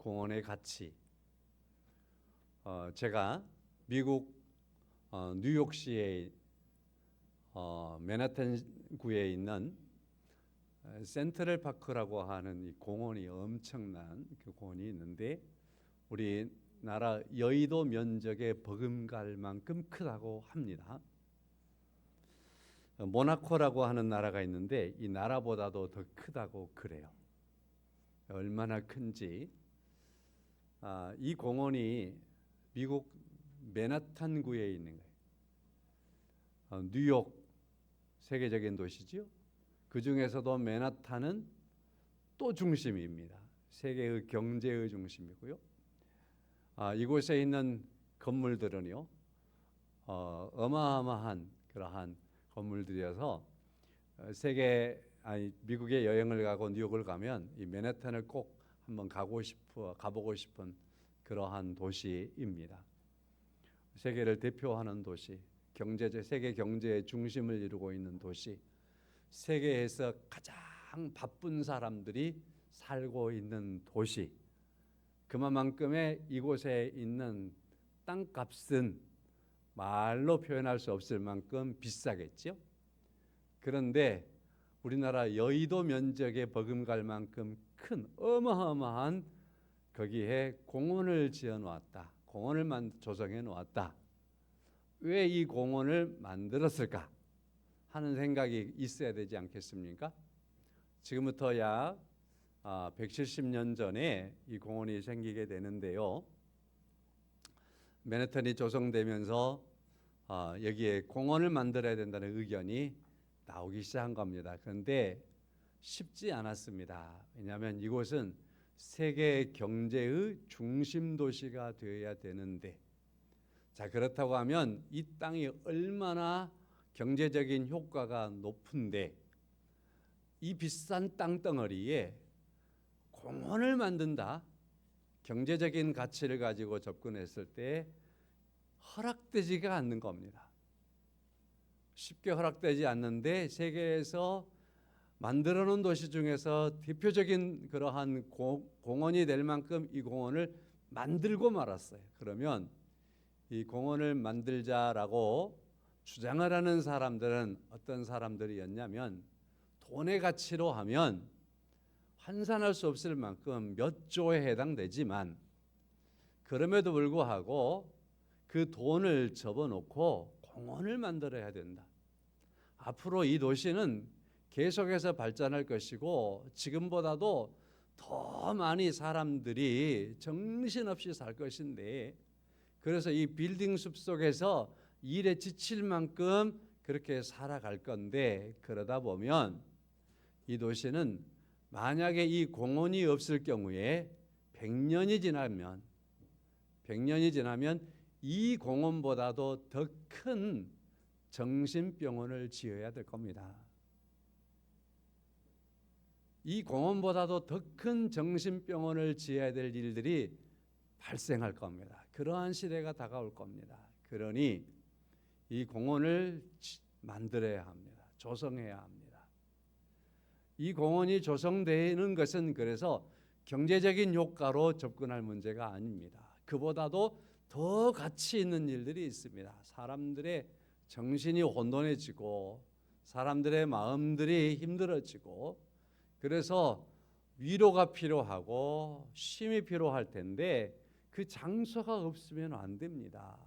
공원의 가치. 제가 미국 뉴욕시의 맨하탄구에 있는 센트럴 파크라고 하는 이 공원이 엄청난 그 공원이 있는데 우리나라 여의도 면적에 버금갈 만큼 크다고 합니다. 모나코라고 하는 나라가 있는데 이 나라보다도 더 크다고 그래요. 얼마나 큰지. 이 공원이 미국 맨하탄구에 있는 거예요. 뉴욕 세계적인 도시죠. 그 중에서도 맨하탄은 또 중심입니다. 세계의 경제의 중심이고요. 이곳에 있는 건물들은요, 어마어마한 그러한 건물들이어서 미국에 여행을 가고 뉴욕을 가면 이 맨하탄을 꼭 한번 가보고 싶은 그러한 도시입니다. 세계를 대표하는 도시, 세계 경제의 중심을 이루고 있는 도시, 세계에서 가장 바쁜 사람들이 살고 있는 도시. 그만큼의 이곳에 있는 땅값은 말로 표현할 수 없을 만큼 비싸겠죠. 그런데 우리나라 여의도 면적에 버금갈 만큼 큰 어마어마한 거기에 공원을 지어 놓았다. 공원을 조성해 놓았다. 왜 이 공원을 만들었을까 하는 생각이 있어야 되지 않겠습니까? 지금부터 약 170년 전에 이 공원이 생기게 되는데요. 맨하탄이 조성되면서 여기에 공원을 만들어야 된다는 의견이 나오기 시작한 겁니다. 그런데 쉽지 않았습니다. 왜냐하면 이곳은 세계 경제의 중심 도시가 되어야 되는데, 자, 그렇다고 하면 이 땅이 얼마나 경제적인 효과가 높은데 이 비싼 땅덩어리에 공원을 만든다, 경제적인 가치를 가지고 접근했을 때 허락되지가 않는 겁니다. 쉽게 허락되지 않는데 세계에서 만들어 놓은 도시 중에서 대표적인 그러한 공원이 될 만큼 이 공원을 만들고 말았어요. 그러면 이 공원을 만들자라고 주장을 하는 사람들은 어떤 사람들이었냐면, 돈의 가치로 하면 환산할 수 없을 만큼 몇 조에 해당되지만 그럼에도 불구하고 그 돈을 접어놓고 공원을 만들어야 된다. 앞으로 이 도시는 계속해서 발전할 것이고 지금보다도 더 많이 사람들이 정신없이 살 것인데, 그래서 이 빌딩 숲 속에서 일에 지칠 만큼 그렇게 살아갈 건데, 그러다 보면 이 도시는 만약에 이 공원이 없을 경우에 100년이 지나면 이 공원보다도 더 큰 정신병원을 지어야 될 겁니다. 이 공원보다도 더 큰 정신병원을 지어야 될 일들이 발생할 겁니다. 그러한 시대가 다가올 겁니다. 그러니 이 공원을 만들어야 합니다. 조성해야 합니다. 이 공원이 조성되는 것은 그래서 경제적인 효과로 접근할 문제가 아닙니다. 그보다도 더 가치 있는 일들이 있습니다. 사람들의 정신이 혼돈해지고 사람들의 마음들이 힘들어지고, 그래서 위로가 필요하고 쉼이 필요할 텐데 그 장소가 없으면 안 됩니다.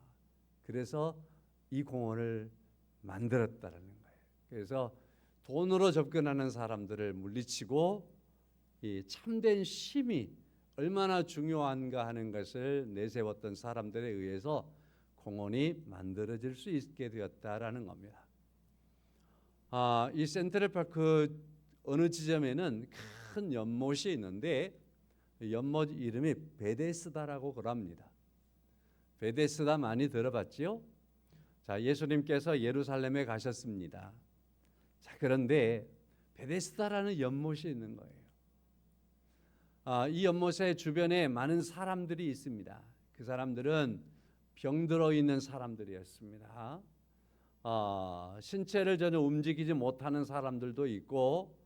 그래서 이 공원을 만들었다는 거예요. 그래서 돈으로 접근하는 사람들을 물리치고 이 참된 쉼이 얼마나 중요한가 하는 것을 내세웠던 사람들에 의해서 공원이 만들어질 수 있게 되었다라는 겁니다. 이 센트럴파크 어느 지점에는 큰 연못이 있는데 연못 이름이 베데스다라고 그럽니다. 베데스다 많이 들어봤지요? 자, 예수님께서 예루살렘에 가셨습니다. 자, 그런데 베데스다라는 연못이 있는 거예요. 이 연못의 주변에 많은 사람들이 있습니다. 그 사람들은 병들어 있는 사람들이었습니다. 신체를 전혀 움직이지 못하는 사람들도 있고,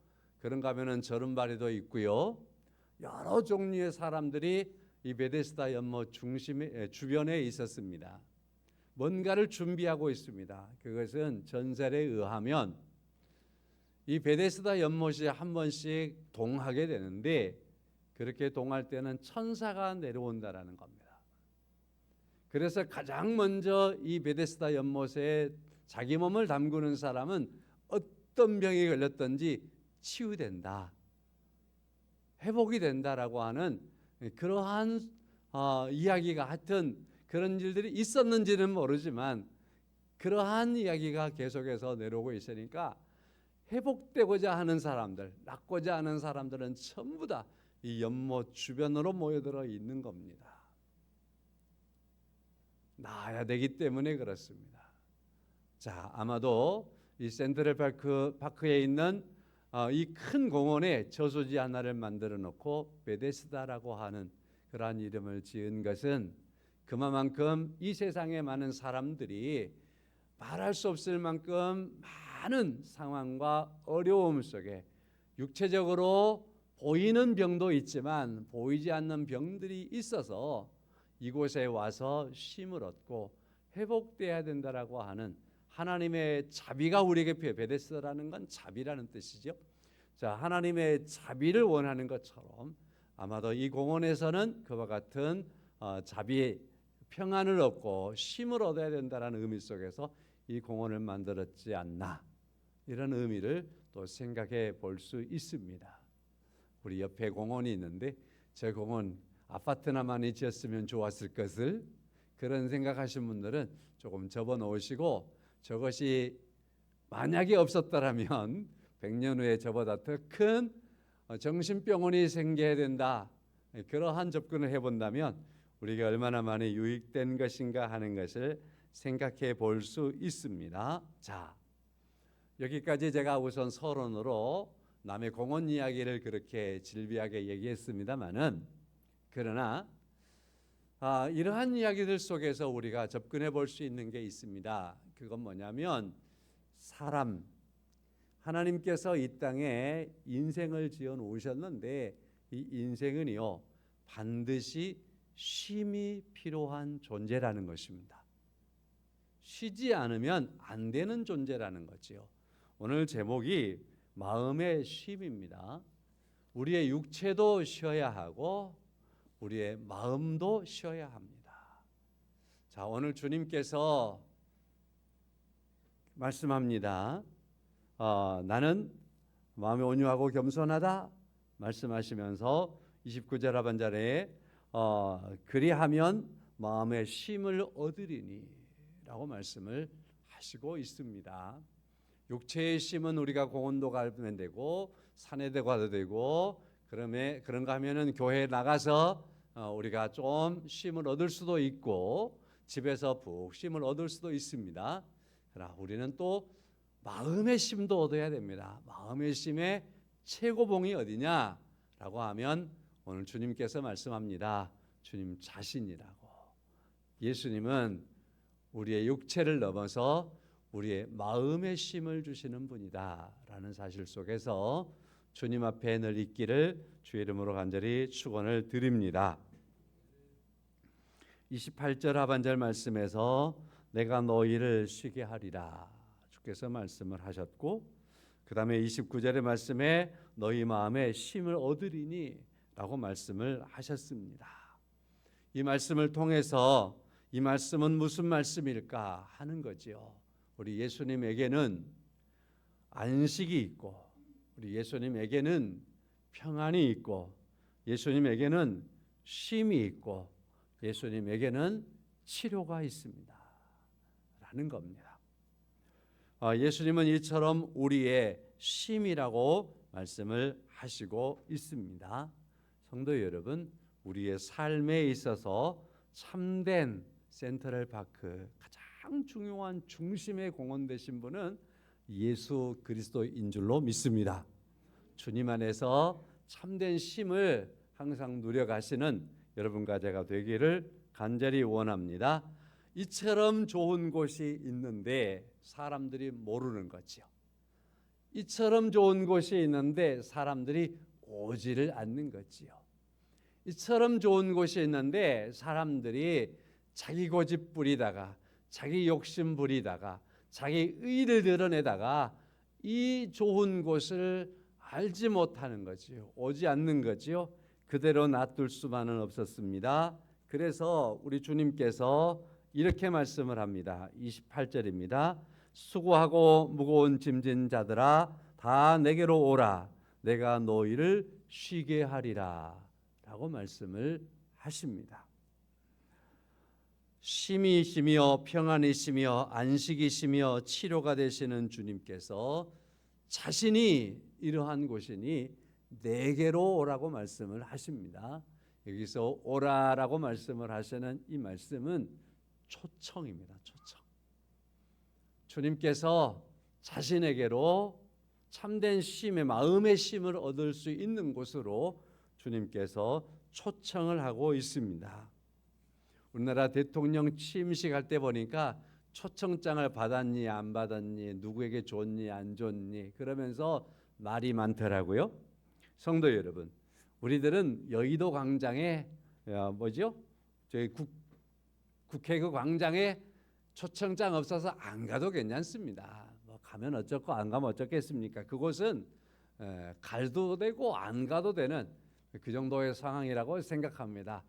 그런가 하면은 저른바리도 있고요. 여러 종류의 사람들이 이 베데스다 연못 주변에 있었습니다. 뭔가를 준비하고 있습니다. 그것은 전설에 의하면 이 베데스다 연못이 한 번씩 동하게 되는데 그렇게 동할 때는 천사가 내려온다라는 겁니다. 그래서 가장 먼저 이 베데스다 연못에 자기 몸을 담그는 사람은 어떤 병이 걸렸든지 치유된다, 회복이 된다라고 하는 그러한 이야기가 하여튼 그런 일들이 있었는지는 모르지만 그러한 이야기가 계속해서 내려오고 있으니까 회복되고자 하는 사람들, 낫고자 하는 사람들은 전부 다 이 연못 주변으로 모여들어 있는 겁니다. 나아야 되기 때문에 그렇습니다. 자, 아마도 이 센트럴 파크에 있는 이 큰 공원에 저수지 하나를 만들어 놓고 베데스다라고 하는 그러한 이름을 지은 것은 그만큼 이 세상에 많은 사람들이 말할 수 없을 만큼 많은 상황과 어려움 속에 육체적으로 보이는 병도 있지만 보이지 않는 병들이 있어서 이곳에 와서 쉼을 얻고 회복돼야 된다라고 하는 하나님의 자비가 우리에게 베데스다라는 건 자비라는 뜻이죠. 자, 하나님의 자비를 원하는 것처럼 아마도 이 공원에서는 그와 같은 자비의 평안을 얻고 쉼을 얻어야 된다라는 의미 속에서 이 공원을 만들었지 않나, 이런 의미를 또 생각해 볼 수 있습니다. 우리 옆에 공원이 있는데 저 공원 아파트나 많이 지었으면 좋았을 것을, 그런 생각하신 분들은 조금 접어 놓으시고 저것이 만약에 없었더라면 100년 후에 저보다 더 큰 정신병원이 생겨야 된다, 그러한 접근을 해본다면 우리가 얼마나 많이 유익된 것인가 하는 것을 생각해 볼 수 있습니다. 자, 여기까지 제가 우선 서론으로 남의 공원 이야기를 그렇게 질비하게 얘기했습니다마는, 그러나 이러한 이야기들 속에서 우리가 접근해 볼 수 있는 게 있습니다. 그건 뭐냐면 하나님께서 이 땅에 인생을 지어 놓으셨는데 이 인생은요 반드시 쉼이 필요한 존재라는 것입니다. 쉬지 않으면 안 되는 존재라는 거지요. 오늘 제목이 마음의 쉼입니다. 우리의 육체도 쉬어야 하고 우리의 마음도 쉬어야 합니다. 자, 오늘 주님께서 말씀합니다. 나는 마음이 온유하고 겸손하다 말씀하시면서 29절 하반절에 그리하면 마음의 쉼을 얻으리니 라고 말씀을 하시고 있습니다. 육체의 쉼은 우리가 공원도 가면 되고 산에도 가도 되고, 그런가 하면은 교회에 나가서 우리가 좀 쉼을 얻을 수도 있고 집에서 푹 쉼을 얻을 수도 있습니다. 그러나 우리는 또 마음의 쉼도 얻어야 됩니다. 마음의 쉼의 최고봉이 어디냐라고 하면 오늘 주님께서 말씀합니다. 주님 자신이라고. 예수님은 우리의 육체를 넘어서 우리의 마음의 쉼을 주시는 분이다라는 사실 속에서 주님 앞에 늘 있기를 주의 이름으로 간절히 축원을 드립니다. 28절 하반절 말씀에서 내가 너희를 쉬게 하리라 주께서 말씀을 하셨고, 그 다음에 29절의 말씀에 너희 마음에 쉼을 얻으리니 라고 말씀을 하셨습니다. 이 말씀을 통해서 이 말씀은 무슨 말씀일까 하는 거지요. 우리 예수님에게는 안식이 있고 우리 예수님에게는 평안이 있고 예수님에게는 쉼이 있고 예수님에게는 치료가 있습니다 라는 겁니다. 예수님은 이처럼 우리의 쉼이라고 말씀을 하시고 있습니다. 성도 여러분, 우리의 삶에 있어서 참된 센트럴 파크 가장 중요한 중심의 공원 되신 분은 예수 그리스도인 줄로 믿습니다. 주님 안에서 참된 쉼을 항상 누려가시는 여러분과 제가 되기를 간절히 원합니다. 이처럼 좋은 곳이 있는데 사람들이 모르는 거지요. 이처럼 좋은 곳이 있는데 사람들이 오지를 않는 거지요. 이처럼 좋은 곳이 있는데 사람들이 자기 고집 부리다가 자기 욕심 부리다가 자기 의를 드러내다가 이 좋은 곳을 알지 못하는 거지요. 오지 않는 거지요. 그대로 놔둘 수만은 없었습니다. 그래서 우리 주님께서 이렇게 말씀을 합니다. 28절입니다. 수고하고 무거운 짐진 자들아 다 내게로 오라. 내가 너희를 쉬게 하리라. 라고 말씀을 하십니다. 쉼이시며 평안이시며 안식이시며 치료가 되시는 주님께서 자신이 이러한 곳이니 내게로 오라고 말씀을 하십니다. 여기서 오라라고 말씀을 하시는 이 말씀은 초청입니다. 초청. 주님께서 자신에게로 참된 쉼의 마음의 쉼을 얻을 수 있는 곳으로 주님께서 초청을 하고 있습니다. 우리나라 대통령 취임식 할 때 보니까 초청장을 받았니 안 받았니 누구에게 줬니 안 줬니 그러면서 말이 많더라고요. 성도 여러분, 우리들은 여의도 광장에 저희 국회 그 광장에 초청장 없어서 안 가도 괜찮습니다. 뭐 가면 어쩌고 안 가면 어쩌겠습니까? 그곳은 가도 되고 안 가도 되는 그 정도의 상황이라고 생각합니다.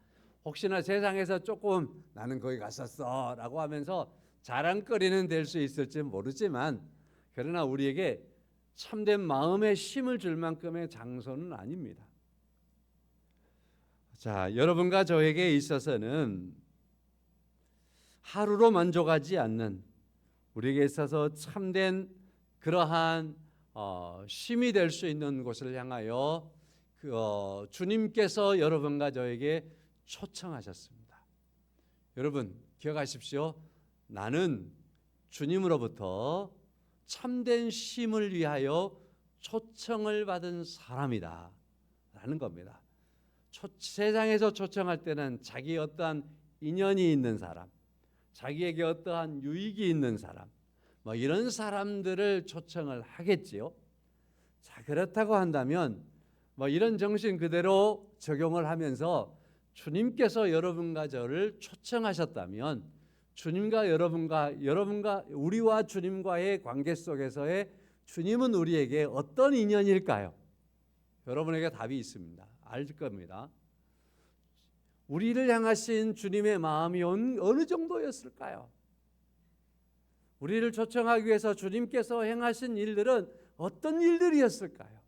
혹시나 세상에서 조금 나는 거기 갔었어 라고 하면서 자랑거리는 될 수 있을지 모르지만 그러나 우리에게 참된 마음의 쉼을 줄 만큼의 장소는 아닙니다. 자, 여러분과 저에게 있어서는 하루로 만족하지 않는 우리에게 있어서 참된 그러한 쉼이 될 수 있는 곳을 향하여 주님께서 여러분과 저에게 초청하셨습니다. 여러분 기억하십시오. 나는 주님으로부터 참된 쉼을 위하여 초청을 받은 사람이다 라는 겁니다. 세상에서 초청할 때는 자기 어떠한 인연이 있는 사람, 자기에게 어떠한 유익이 있는 사람, 뭐 이런 사람들을 초청을 하겠지요. 자, 그렇다고 한다면 뭐 이런 정신 그대로 적용을 하면서 주님께서 여러분과 저를 초청하셨다면 주님과 여러분과 우리와 주님과의 관계 속에서의 주님은 우리에게 어떤 인연일까요? 여러분에게 답이 있습니다. 알 겁니다. 우리를 향하신 주님의 마음이 어느 정도였을까요? 우리를 초청하기 위해서 주님께서 행하신 일들은 어떤 일들이었을까요?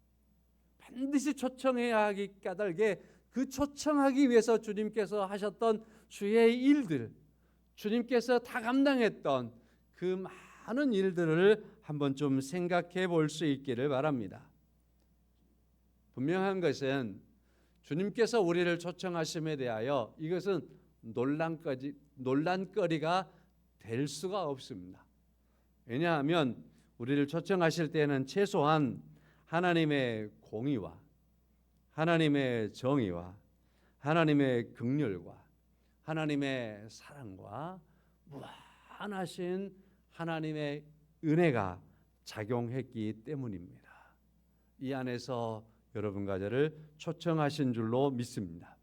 반드시 초청해야 하기 까닭에 그 초청하기 위해서 주님께서 하셨던 주의 일들, 주님께서 다 감당했던 그 많은 일들을 한번 좀 생각해 볼 수 있기를 바랍니다. 분명한 것은 주님께서 우리를 초청하심에 대하여 이것은 논란거리가 될 수가 없습니다. 왜냐하면 우리를 초청하실 때는 최소한 하나님의 공의와 하나님의 정의와 하나님의 긍휼과 하나님의 사랑과 무한하신 하나님의 은혜가 작용했기 때문입니다. 이 안에서 여러분과 저를 초청하신 줄로 믿습니다.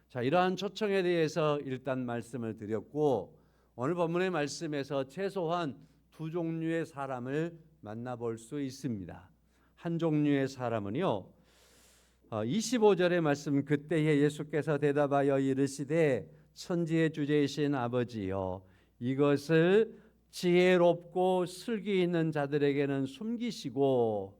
자, 이러한 초청에 대해서 일단 말씀을 드렸고 오늘 본문의 말씀에서 최소한 두 종류의 사람을 만나볼 수 있습니다. 한 종류의 사람은요 25절의 말씀, 그때에 예수께서 대답하여 이르시되 천지의 주제이신 아버지여 이것을 지혜롭고 슬기 있는 자들에게는 숨기시고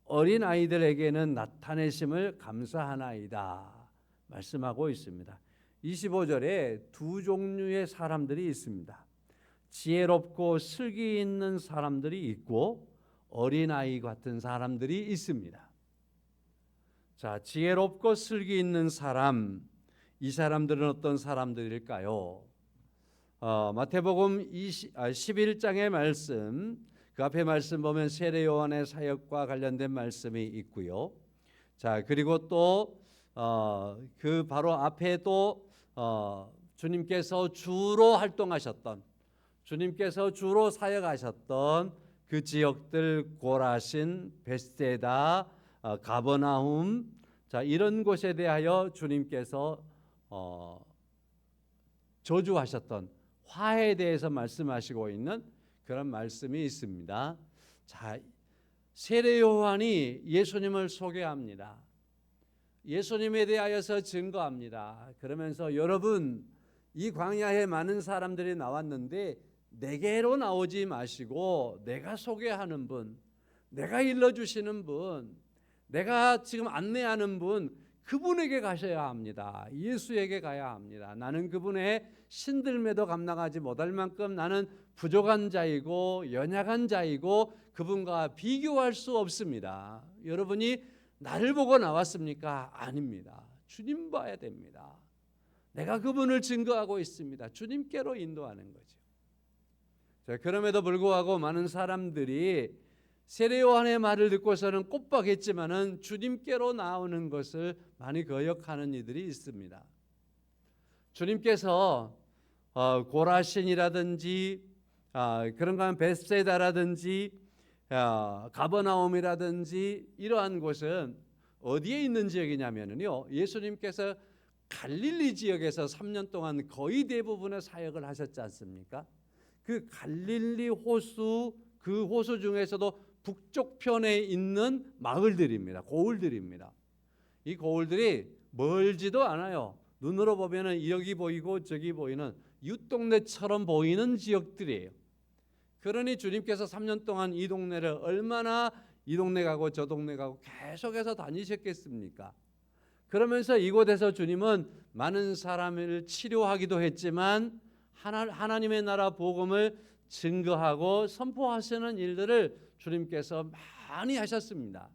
어린 아이들에게는 나타내심을 감사하나이다 말씀하고 있습니다. 25절에 두 종류의 사람들이 있습니다. 지혜롭고 슬기 있는 사람들이 있고 어린 아이 같은 사람들이 있습니다. 자, 지혜롭고 슬기 있는 사람, 이 사람들은 어떤 사람들일까요? 마태복음 11장의 말씀, 그 앞에 말씀 보면 세례 요한의 사역과 관련된 말씀이 있고요. 자, 그리고 또 그 바로 앞에 또 주님께서 주로 활동하셨던, 주님께서 주로 사역하셨던 그 지역들 고라신, 벳세다, 가버나움, 자, 이런 곳에 대하여 주님께서 저주하셨던 화에 대해서 말씀하시고 있는 그런 말씀이 있습니다. 자, 세례 요한이 예수님을 소개합니다. 예수님에 대하여서 증거합니다. 그러면서 여러분, 이 광야에 많은 사람들이 나왔는데 내게로 나오지 마시고 내가 소개하는 분, 내가 일러주시는 분, 내가 지금 안내하는 분, 그분에게 가셔야 합니다. 예수에게 가야 합니다. 나는 그분의 신들매도 감당하지 못할 만큼 나는 부족한 자이고 연약한 자이고 그분과 비교할 수 없습니다. 여러분이 나를 보고 나왔습니까? 아닙니다. 주님 봐야 됩니다. 내가 그분을 증거하고 있습니다. 주님께로 인도하는 거죠. 자, 그럼에도 불구하고 많은 사람들이 세례 요한의 말을 듣고서는 꼽박했지만은 주님께로 나오는 것을 많이 거역하는 이들이 있습니다. 주님께서 고라신이라든지 그런 거 베스세다라든지 가버나움이라든지 이러한 곳은 어디에 있는 지역이냐면요, 예수님께서 갈릴리 지역에서 3년 동안 거의 대부분의 사역을 하셨지 않습니까? 그 갈릴리 호수, 그 호수 중에서도 북쪽 편에 있는 마을들입니다. 고을들입니다. 이 고을들이 멀지도 않아요. 눈으로 보면은 여기 보이고 저기 보이는 윷동네처럼 보이는 지역들이에요. 그러니 주님께서 3년 동안 이 동네를 얼마나 이 동네 가고 저 동네 가고 계속해서 다니셨겠습니까? 그러면서 이곳에서 주님은 많은 사람을 치료하기도 했지만 하나님의 나라 복음을 증거하고 선포하시는 일들을 주님께서 많이 하셨습니다.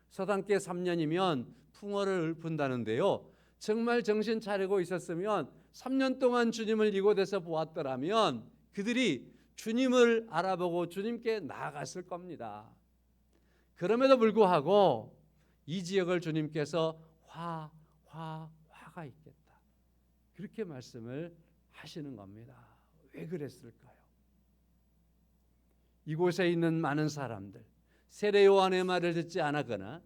서당계 3년이면 풍어를 읊은다는데요, 정말 정신 차리고 있었으면 3년 동안 주님을 이곳에서 보았더라면 그들이 주님을 알아보고 주님께 나아갔을 겁니다. 그럼에도 불구하고 이 지역을 주님께서 화가 있겠다, 그렇게 말씀을 하시는 겁니다. 왜 그랬을까요? 이곳에 있는 많은 사람들, 세례 요한의 말을 듣지 않았거나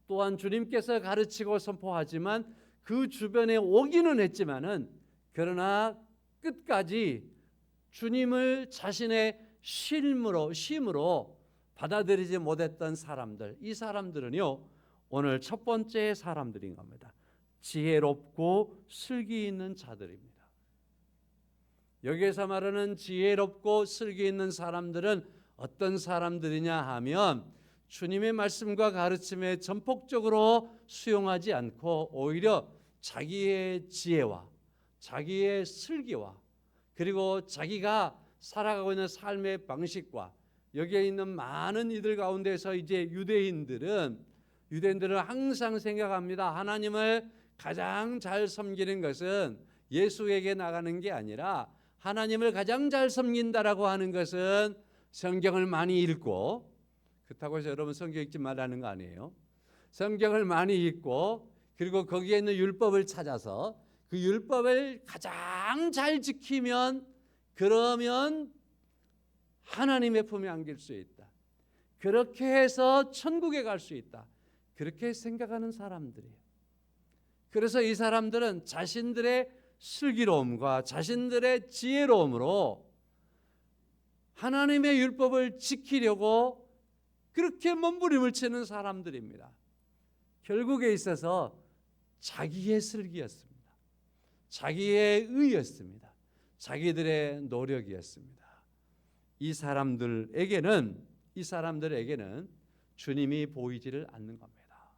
또한 주님께서 가르치고 선포하지만 그 주변에 오기는 했지만은 그러나 끝까지 주님을 자신의 쉼으로 받아들이지 못했던 사람들, 이 사람들은요, 오늘 첫 번째 사람들인 겁니다. 지혜롭고 슬기 있는 자들입니다. 여기에서 말하는 지혜롭고 슬기 있는 사람들은 어떤 사람들이냐 하면 주님의 말씀과 가르침에 전폭적으로 수용하지 않고 오히려 자기의 지혜와 자기의 슬기와 그리고 자기가 살아가고 있는 삶의 방식과 여기에 있는 많은 이들 가운데서 이제 유대인들은 항상 생각합니다. 하나님을 가장 잘 섬기는 것은 예수에게 나가는 게 아니라 하나님을 가장 잘 섬긴다라고 하는 것은 성경을 많이 읽고, 그렇다고 해서 여러분 성경 읽지 말라는 거 아니에요. 성경을 많이 읽고 그리고 거기에 있는 율법을 찾아서 그 율법을 가장 잘 지키면 그러면 하나님의 품에 안길 수 있다. 그렇게 해서 천국에 갈 수 있다. 그렇게 생각하는 사람들이에요. 그래서 이 사람들은 자신들의 슬기로움과 자신들의 지혜로움으로 하나님의 율법을 지키려고 그렇게 몸부림을 치는 사람들입니다. 결국에 있어서 자기의 슬기였습니다. 자기의 의였습니다. 자기들의 노력이었습니다. 이 사람들에게는 주님이 보이지를 않는 겁니다.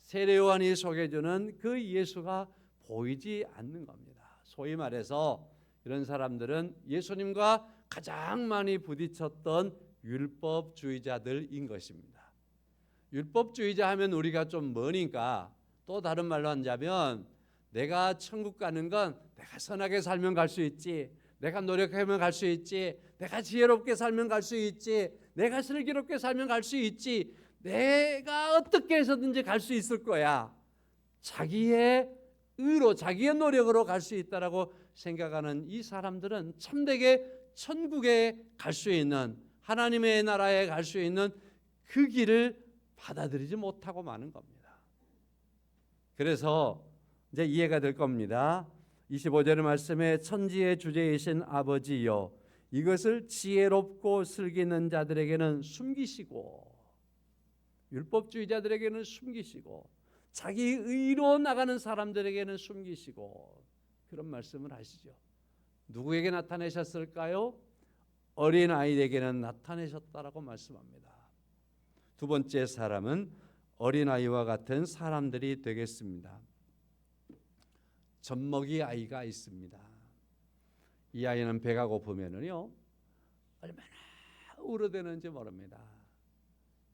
세례 요한이 소개해주는 그 예수가 보이지 않는 겁니다. 소위 말해서 이런 사람들은 예수님과 가장 많이 부딪혔던 율법주의자들인 것입니다. 율법주의자 하면 우리가 좀 머니까 또 다른 말로 하자면 내가 천국 가는 건 내가 선하게 살면 갈 수 있지, 내가 노력하면 갈 수 있지, 내가 지혜롭게 살면 갈 수 있지, 내가 슬기롭게 살면 갈 수 있지, 내가 어떻게 해서든지 갈 수 있을 거야. 자기의 의로 자기의 노력으로 갈 수 있다라고 생각하는 이 사람들은 참되게 천국에 갈 수 있는, 하나님의 나라에 갈 수 있는 그 길을 받아들이지 못하고 마는 겁니다. 그래서 이제 이해가 될 겁니다. 25절의 말씀에 천지의 주제이신 아버지여 이것을 지혜롭고 슬기는 자들에게는 숨기시고 율법주의자들에게는 숨기시고 자기 의로 나가는 사람들에게는 숨기시고 그런 말씀을 하시죠. 누구에게 나타내셨을까요? 어린아이에게는 나타내셨다라고 말씀합니다. 두 번째 사람은 어린아이와 같은 사람들이 되겠습니다. 젖먹이 아이가 있습니다. 이 아이는 배가 고프면은요 얼마나 울어대는지 모릅니다.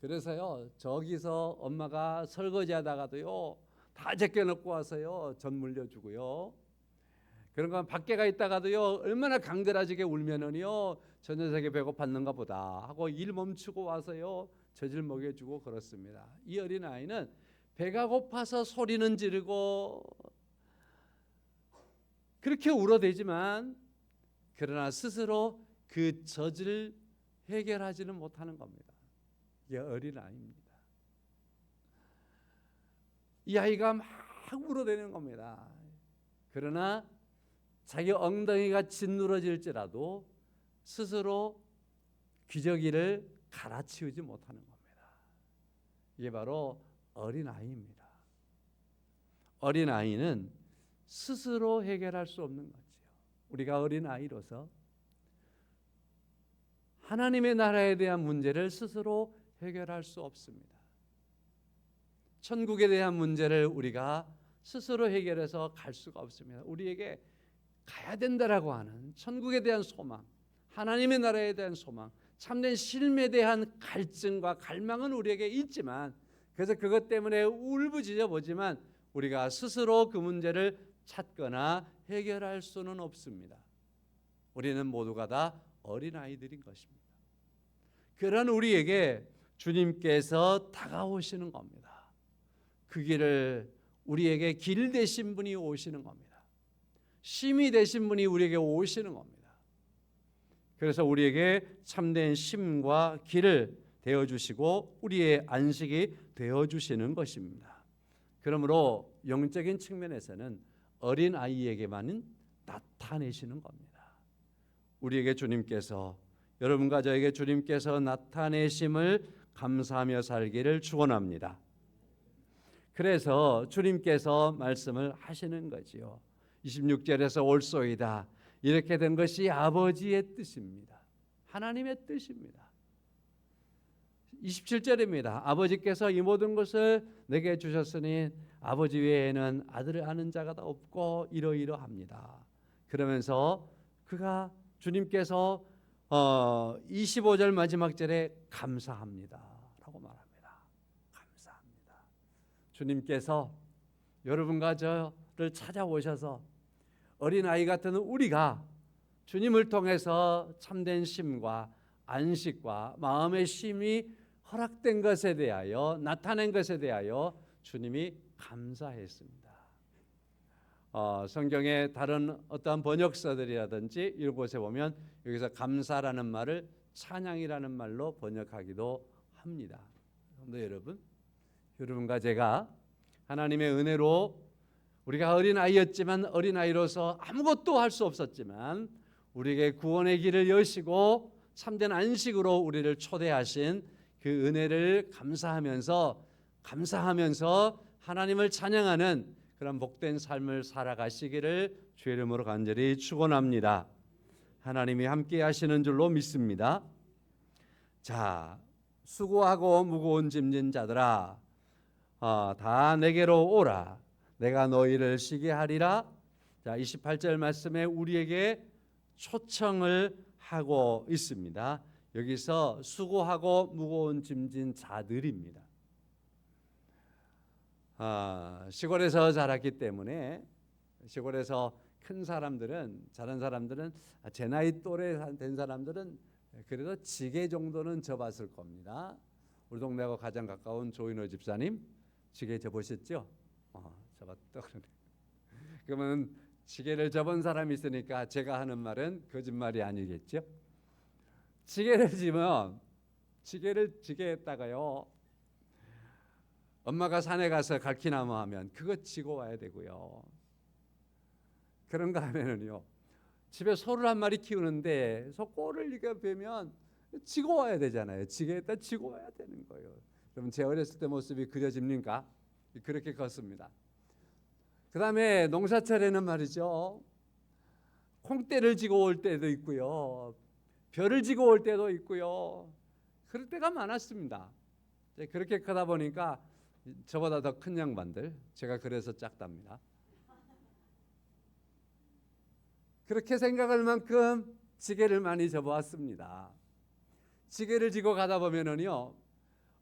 그래서요 저기서 엄마가 설거지하다가도요 다 제껴놓고 와서요 젖 물려주고요. 그런 건 밖에 가 있다가도요 얼마나 강들아지게 울면은요 저 녀석이 배고팠는가 보다 하고 일 멈추고 와서요 젖을 먹여주고 그렇습니다. 이 어린아이는 배가 고파서 소리는 지르고 그렇게 울어대지만 그러나 스스로 그 젖을 해결하지는 못하는 겁니다. 이게 어린아이입니다. 이 아이가 막 울어대는 겁니다. 그러나 자기 엉덩이가 짓누러질지라도 스스로 기저귀를 갈아치우지 못하는 겁니다. 이게 바로 어린아이입니다. 어린아이는 스스로 해결할 수 없는 거죠. 우리가 어린아이로서 하나님의 나라에 대한 문제를 스스로 해결할 수 없습니다. 천국에 대한 문제를 우리가 스스로 해결해서 갈 수가 없습니다. 우리에게 가야 된다라고 하는 천국에 대한 소망, 하나님의 나라에 대한 소망, 참된 삶에 대한 갈증과 갈망은 우리에게 있지만 그래서 그것 때문에 울부짖어 보지만 우리가 스스로 그 문제를 찾거나 해결할 수는 없습니다. 우리는 모두가 다 어린아이들인 것입니다. 그런 우리에게 주님께서 다가오시는 겁니다. 그 길을 우리에게 길 되신 분이 오시는 겁니다. 심이 되신 분이 우리에게 오시는 겁니다. 그래서 우리에게 참된 심과 길을 되어주시고 우리의 안식이 되어주시는 것입니다. 그러므로 영적인 측면에서는 어린아이에게만은 나타내시는 겁니다. 우리에게 주님께서 여러분과 저에게 주님께서 나타내심을 감사하며 살기를 축원합니다. 그래서 주님께서 말씀을 하시는 거지요. 26절에서 올소이다. 이렇게 된 것이 아버지의 뜻입니다. 하나님의 뜻입니다. 27절입니다. 아버지께서 이 모든 것을 내게 주셨으니 아버지 외에는 아들을 아는 자가 다 없고 이러이러합니다. 그러면서 그가 주님께서 25절 마지막 절에 감사합니다 라고 말합니다. 감사합니다. 주님께서 여러분과 저를 찾아오셔서 어린아이 같은 우리가 주님을 통해서 참된 쉼과 안식과 마음의 쉼이 허락된 것에 대하여 나타낸 것에 대하여 주님이 감사했습니다. 성경의 다른 어떠한 번역서들이라든지 이런 곳에 보면 여기서 감사라는 말을 찬양이라는 말로 번역하기도 합니다. 성도 여러분, 여러분과 제가 하나님의 은혜로 우리가 어린아이였지만 어린아이로서 아무것도 할 수 없었지만 우리에게 구원의 길을 여시고 참된 안식으로 우리를 초대하신 그 은혜를 감사하면서 하나님을 찬양하는 그런 복된 삶을 살아가시기를 주의 이름으로 간절히 축원합니다. 하나님이 함께 하시는 줄로 믿습니다. 자, 수고하고 무거운 짐진 자들아 다 내게로 오라. 내가 너희를 쉬게 하리라. 자, 28절 말씀에 우리에게 초청을 하고 있습니다. 여기서 수고하고 무거운 짐진 자들입니다. 시골에서 자랐기 때문에 시골에서 큰 사람들은 자란 사람들은 제 나이 또래 된 사람들은 그래도 지게 정도는 접었을 겁니다. 우리 동네하고 가장 가까운 조인호 집사님 지게 접으셨죠? 접었다 그러네. 그러면 지게를 접은 사람이 있으니까 제가 하는 말은 거짓말이 아니겠죠? 지게를 지면 지게를 지게했다가요 엄마가 산에 가서 갈퀴나무 하면 그거 지고 와야 되고요. 그런가 하면은요, 집에 소를 한 마리 키우는데 소 꼴을 이렇게 뵈면 지고 와야 되잖아요. 지게에다 지고 와야 되는 거예요. 그럼 제 어렸을 때 모습이 그려집니까? 그렇게 컸습니다. 그 다음에 농사철에는 말이죠, 콩대를 지고 올 때도 있고요, 벼를 지고 올 때도 있고요, 그럴 때가 많았습니다. 그렇게 크다 보니까 저보다 더 큰 양반들, 제가 그래서 작답니다. 그렇게 생각할 만큼 지게를 많이 접어왔습니다. 지게를 지고 가다 보면은요,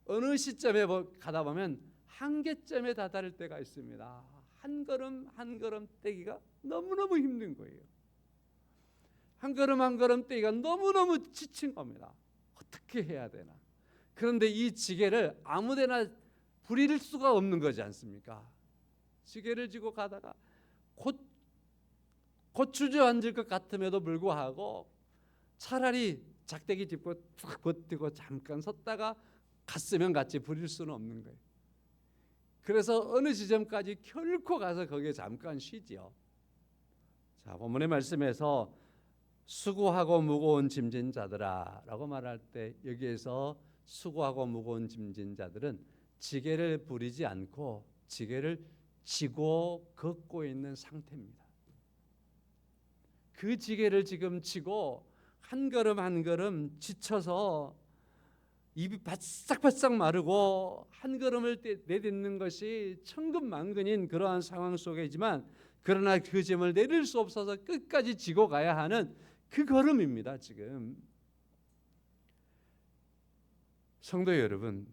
어느 시점에 가다 보면 한계점에 다다를 때가 있습니다. 한 걸음 한 걸음 떼기가 너무너무 힘든 거예요. 한 걸음 한 걸음 떼기가 너무너무 지친 겁니다. 어떻게 해야 되나? 그런데 이 지게를 아무데나 부릴 수가 없는 거지 않습니까? 지게를 지고 가다가 곧 주저앉을 것 같음에도 불구하고 차라리 작대기 짚고 툭 버티고 잠깐 섰다가 갔으면 갔지 부릴 수는 없는 거예요. 그래서 어느 지점까지 결코 가서 거기에 잠깐 쉬지요. 자, 본문의 말씀에서 수고하고 무거운 짐진 자들아라고 말할 때 여기에서 수고하고 무거운 짐진 자들은 지게를 부리지 않고 지게를 지고 걷고 있는 상태입니다. 그 지게를 지금 지고 한 걸음 한 걸음 지쳐서 입이 바싹바싹 마르고 한 걸음을 내딛는 것이 천근만근인 그러한 상황 속이지만, 그러나 그 짐을 내릴 수 없어서 끝까지 지고 가야 하는 그 걸음입니다. 지금 성도 여러분,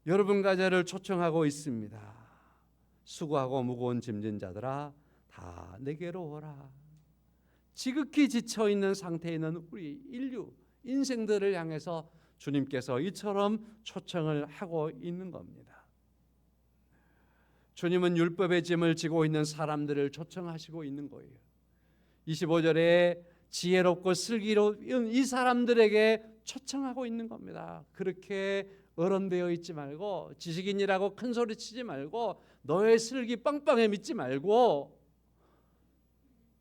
여러분과 저를 초청하고 있습니다. 수고하고 무거운 짐진 자들아 다 내게로 오라. 지극히 지쳐 있는 상태에 있는 우리 인류 인생들을 향해서 주님께서 이처럼 초청을 하고 있는 겁니다. 주님은 율법의 짐을 지고 있는 사람들을 초청하시고 있는 거예요. 25절에 지혜롭고 슬기로운 이 사람들에게 초청하고 있는 겁니다. 그렇게 어른되어 있지 말고, 지식인이라고 큰 소리 치지 말고, 너의 슬기 빵빵해 믿지 말고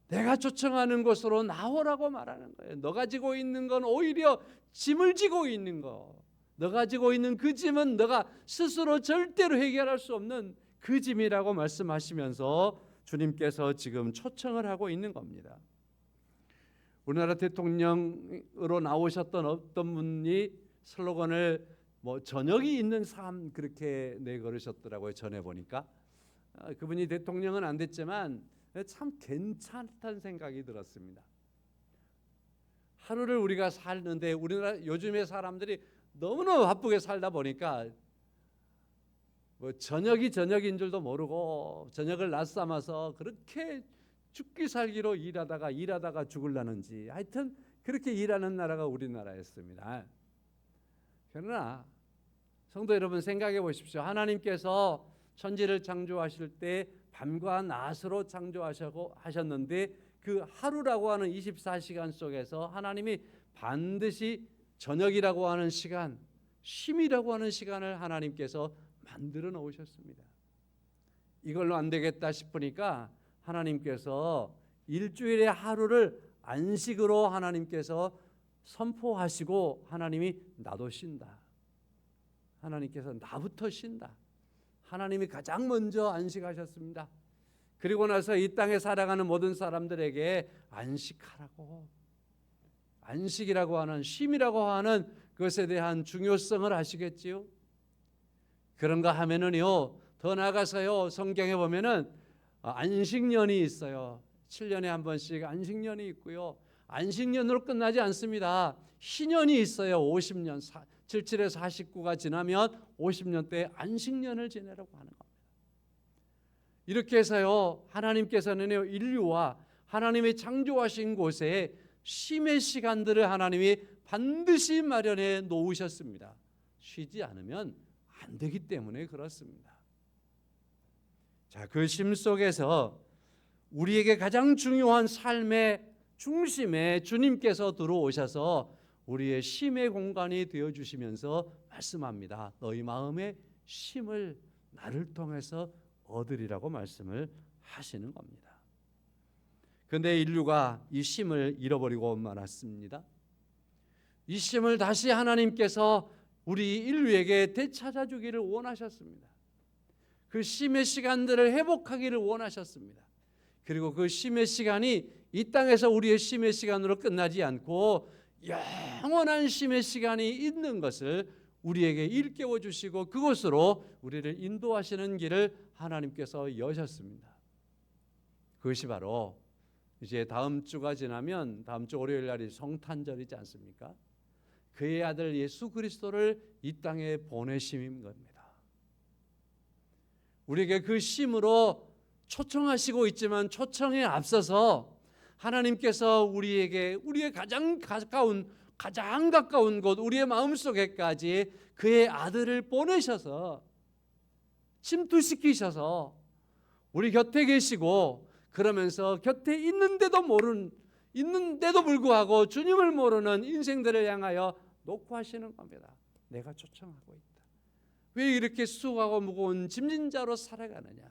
내가 초청하는 곳으로 나오라고 말하는 거예요. 너가 지고 있는 건 오히려 짐을 지고 있는 거. 너가 지고 있는 그 짐은 너가 스스로 절대로 해결할 수 없는 그 짐이라고 말씀하시면서 주님께서 지금 초청을 하고 있는 겁니다. 우리나라 대통령으로 나오셨던 어떤 분이 슬로건을 저녁이 있는 삶 그렇게 내걸으셨더라고요. 전에 보니까 그분이 대통령은 안 됐지만 참 괜찮다는 생각이 들었습니다. 하루를 우리가 살는데 우리나라 요즘의 사람들이 너무너무 바쁘게 살다 보니까 저녁이 저녁인 줄도 모르고 저녁을 낮삼아서 그렇게 죽기 살기로 일하다가 죽을라는지, 하여튼 그렇게 일하는 나라가 우리나라였습니다. 그러나 성도 여러분, 생각해 보십시오. 하나님께서 천지를 창조하실 때 밤과 낮으로 창조하셨는데 그 하루라고 하는 24시간 속에서 하나님이 반드시 저녁이라고 하는 시간, 쉼이라고 하는 시간을 하나님께서 만들어 놓으셨습니다. 이걸로 안 되겠다 싶으니까 하나님께서 일주일의 하루를 안식으로 하나님께서 선포하시고, 하나님이 나도 쉰다. 하나님께서 나부터 쉰다. 하나님이 가장 먼저 안식하셨습니다. 그리고 나서 이 땅에 살아가는 모든 사람들에게 안식하라고, 안식이라고 하는, 쉼이라고 하는 것에 대한 중요성을 아시겠지요? 그런가 하면은요, 더 나아가서요, 성경에 보면은 안식년이 있어요. 7년에 한 번씩 안식년이 있고요. 안식년으로 끝나지 않습니다. 희년이 있어요. 50년, 77에서 49가 지나면 50년 때 안식년을 지내라고 하는 겁니다. 이렇게 해서요, 하나님께서는요, 인류와 하나님이 창조하신 곳에 쉼의 시간들을 하나님이 반드시 마련해 놓으셨습니다. 쉬지 않으면 안 되기 때문에 그렇습니다. 자, 그 쉼 속에서 우리에게 가장 중요한 삶의 중심에 주님께서 들어오셔서 우리의 쉼의 공간이 되어주시면서 말씀합니다. 너희 마음에 쉼을 나를 통해서 얻으리라고 말씀을 하시는 겁니다. 그런데 인류가 이 쉼을 잃어버리고 말았습니다. 이 쉼을 다시 하나님께서 우리 인류에게 되찾아주기를 원하셨습니다. 그 쉼의 시간들을 회복하기를 원하셨습니다. 그리고 그 쉼의 시간이 이 땅에서 우리의 쉼의 시간으로 끝나지 않고 영원한 쉼의 시간이 있는 것을 우리에게 일깨워 주시고 그곳으로 우리를 인도하시는 길을 하나님께서 여셨습니다. 그것이 바로 이제 다음 주가 지나면 다음 주 월요일 날이 성탄절이지 않습니까? 그의 아들 예수 그리스도를 이 땅에 보내심인 겁니다. 우리에게 그 쉼으로 초청하시고 있지만 초청에 앞서서 하나님께서 우리에게 우리의 가장 가까운 곳 우리의 마음속에까지 그의 아들을 보내셔서 침투시키셔서 우리 곁에 계시고 그러면서 곁에 있는데도 불구하고 주님을 모르는 인생들을 향하여 놓고 하시는 겁니다. 내가 초청하고 있다. 왜 이렇게 수고하고 무거운 짐진 자로 살아가느냐?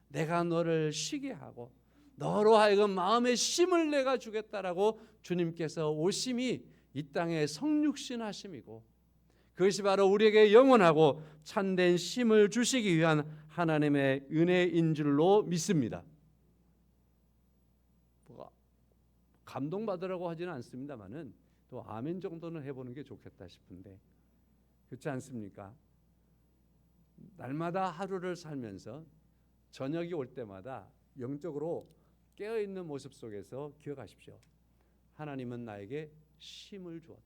내가 너를 쉬게 하고 너로 하여금 마음의 쉼을 내가 주겠다라고 주님께서 오심이 이 땅에 성육신 하심이고 그것이 바로 우리에게 영원하고 참된 쉼을 주시기 위한 하나님의 은혜인 줄로 믿습니다. 감동받으라고 하지는 않습니다만은 또 아멘 정도는 해보는 게 좋겠다 싶은데 그렇지 않습니까? 날마다 하루를 살면서 저녁이 올 때마다 영적으로 깨어있는 모습 속에서 기억하십시오. 하나님은 나에게 쉼을 주었다.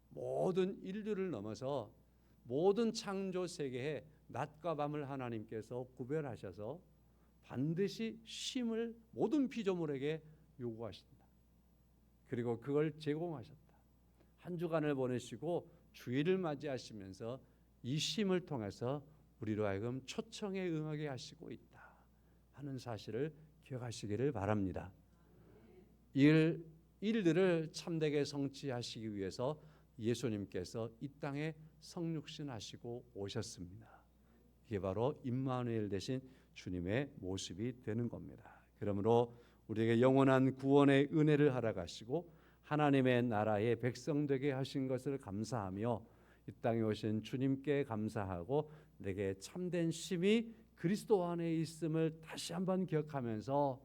모든 인류를 넘어서 모든 창조 세계에 낮과 밤을 하나님께서 구별하셔서 반드시 쉼을 모든 피조물에게 요구하신다. 그리고 그걸 제공하셨다. 한 주간을 보내시고 주일을 맞이하시면서 이 쉼을 통해서 우리로 하여금 초청에 응하게 하시고 있다 하는 사실을 기억하시기를 바랍니다. 일들을 참되게 성취하시기 위해서 예수님께서 이 땅에 성육신하시고 오셨습니다. 이게 바로 임마누엘 되신 주님의 모습이 되는 겁니다. 그러므로 우리에게 영원한 구원의 은혜를 허락하시고 하나님의 나라의 백성 되게 하신 것을 감사하며 이 땅에 오신 주님께 감사하고 내게 참된 쉼이 그리스도 안에 있음을 다시 한번 기억하면서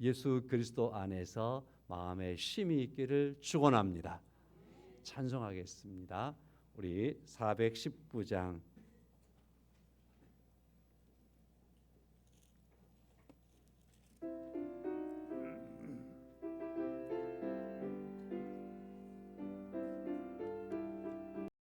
예수 그리스도 안에서 마음의 쉼이 있기를 축원합니다. 찬송하겠습니다. 우리 419장